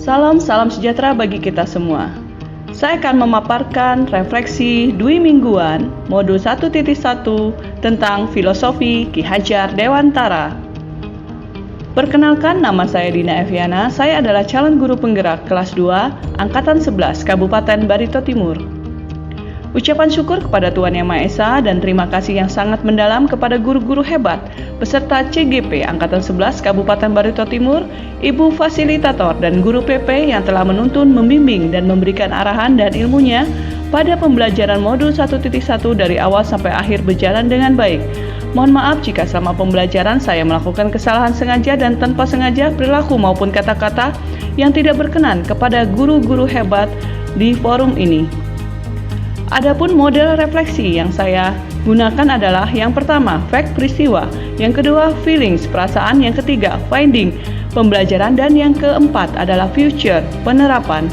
Salam sejahtera bagi kita semua. Saya akan memaparkan refleksi Dwi Mingguan Modul 1.1 tentang Filosofi Ki Hajar Dewantara. Perkenalkan, nama saya Dina Eviana. Saya adalah calon guru penggerak kelas 2, Angkatan 11, Kabupaten Barito Timur. Ucapan syukur kepada Tuhan Yang Maha Esa dan terima kasih yang sangat mendalam kepada guru-guru hebat peserta CGP Angkatan 11 Kabupaten Barito Timur, Ibu Fasilitator dan Guru PP yang telah menuntun, membimbing, dan memberikan arahan dan ilmunya pada pembelajaran Modul 1.1 dari awal sampai akhir berjalan dengan baik. Mohon maaf jika selama pembelajaran saya melakukan kesalahan sengaja dan tanpa sengaja, perilaku maupun kata-kata yang tidak berkenan kepada guru-guru hebat di forum ini. Adapun model refleksi yang saya gunakan adalah yang pertama, fact peristiwa, yang kedua, feelings, perasaan, yang ketiga, finding, pembelajaran, dan yang keempat adalah future, penerapan.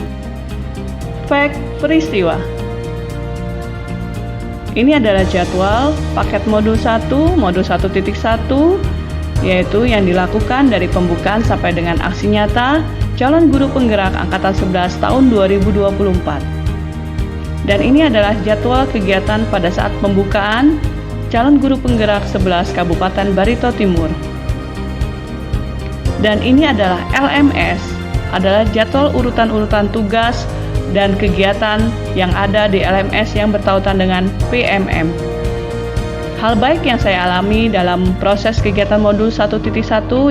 Fact peristiwa. Ini adalah jadwal paket modul 1, modul 1.1, yaitu yang dilakukan dari pembukaan sampai dengan aksi nyata calon guru penggerak Angkatan 11 tahun 2024. Dan ini adalah jadwal kegiatan pada saat pembukaan calon guru penggerak 11 Kabupaten Barito Timur. Dan ini adalah LMS, adalah jadwal urutan-urutan tugas dan kegiatan yang ada di LMS yang bertautan dengan PMM. Hal baik yang saya alami dalam proses kegiatan modul 1.1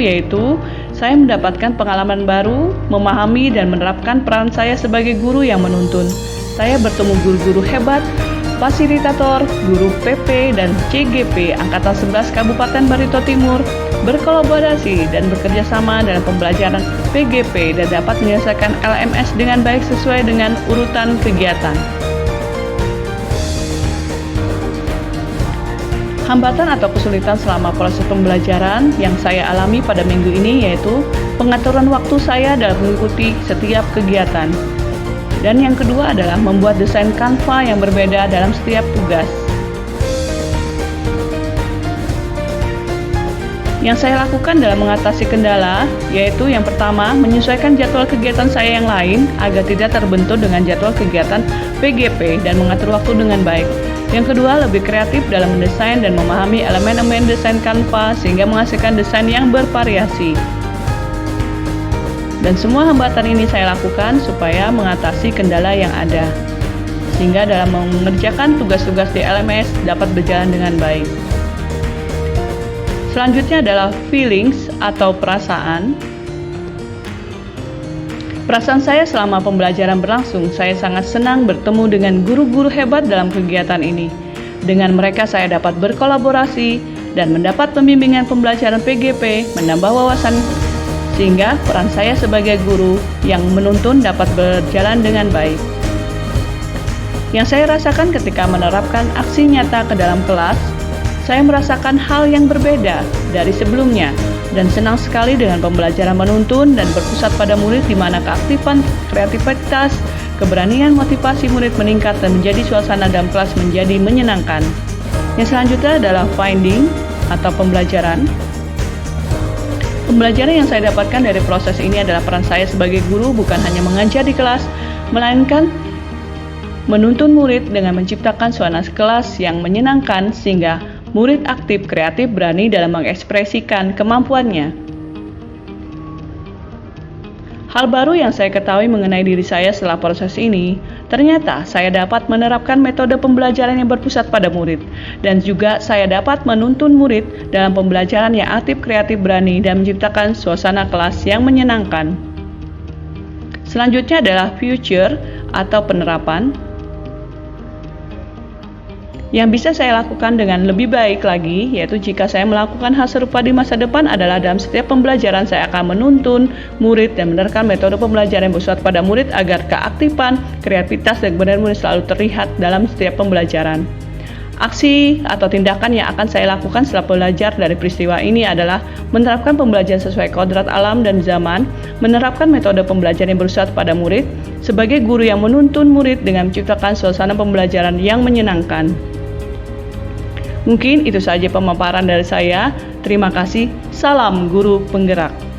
yaitu saya mendapatkan pengalaman baru, memahami dan menerapkan peran saya sebagai guru yang menuntun. Saya bertemu guru-guru hebat, fasilitator, guru PP, dan CGP Angkatan 11 Kabupaten Barito Timur berkolaborasi dan bekerja sama dalam pembelajaran PGP dan dapat menyelesaikan LMS dengan baik sesuai dengan urutan kegiatan. Hambatan atau kesulitan selama proses pembelajaran yang saya alami pada minggu ini yaitu pengaturan waktu saya dalam mengikuti setiap kegiatan. Dan yang kedua adalah membuat desain Canva yang berbeda dalam setiap tugas. Yang saya lakukan dalam mengatasi kendala yaitu yang pertama, menyesuaikan jadwal kegiatan saya yang lain agar tidak terbentur dengan jadwal kegiatan PGP dan mengatur waktu dengan baik. Yang kedua, lebih kreatif dalam mendesain dan memahami elemen-elemen desain Canva sehingga menghasilkan desain yang bervariasi. Dan semua hambatan ini saya lakukan supaya mengatasi kendala yang ada, sehingga dalam mengerjakan tugas-tugas di LMS dapat berjalan dengan baik. Selanjutnya adalah feelings atau perasaan. Perasaan saya selama pembelajaran berlangsung, saya sangat senang bertemu dengan guru-guru hebat dalam kegiatan ini. Dengan mereka saya dapat berkolaborasi dan mendapat pembimbingan pembelajaran PGP, menambah wawasan sehingga peran saya sebagai guru yang menuntun dapat berjalan dengan baik. Yang saya rasakan ketika menerapkan aksi nyata ke dalam kelas, saya merasakan hal yang berbeda dari sebelumnya dan senang sekali dengan pembelajaran menuntun dan berpusat pada murid di mana keaktifan kreativitas, keberanian motivasi murid meningkat dan menjadi suasana dalam kelas menjadi menyenangkan. Yang selanjutnya adalah finding atau pembelajaran. Pembelajaran yang saya dapatkan dari proses ini adalah peran saya sebagai guru bukan hanya mengajar di kelas, melainkan menuntun murid dengan menciptakan suasana kelas yang menyenangkan sehingga murid aktif, kreatif, berani dalam mengekspresikan kemampuannya. Hal baru yang saya ketahui mengenai diri saya setelah proses ini, ternyata saya dapat menerapkan metode pembelajaran yang berpusat pada murid, dan juga saya dapat menuntun murid dalam pembelajaran yang aktif, kreatif, berani, dan menciptakan suasana kelas yang menyenangkan. Selanjutnya adalah future atau penerapan. Yang bisa saya lakukan dengan lebih baik lagi, yaitu jika saya melakukan hal serupa di masa depan adalah dalam setiap pembelajaran saya akan menuntun murid dan menerapkan metode pembelajaran yang bersifat pada murid agar keaktifan, kreativitas, dan kebenaran murid selalu terlihat dalam setiap pembelajaran. Aksi atau tindakan yang akan saya lakukan setelah belajar dari peristiwa ini adalah menerapkan pembelajaran sesuai kodrat alam dan zaman, menerapkan metode pembelajaran yang bersifat pada murid, sebagai guru yang menuntun murid dengan menciptakan suasana pembelajaran yang menyenangkan. Mungkin itu saja pemaparan dari saya. Terima kasih. Salam guru penggerak.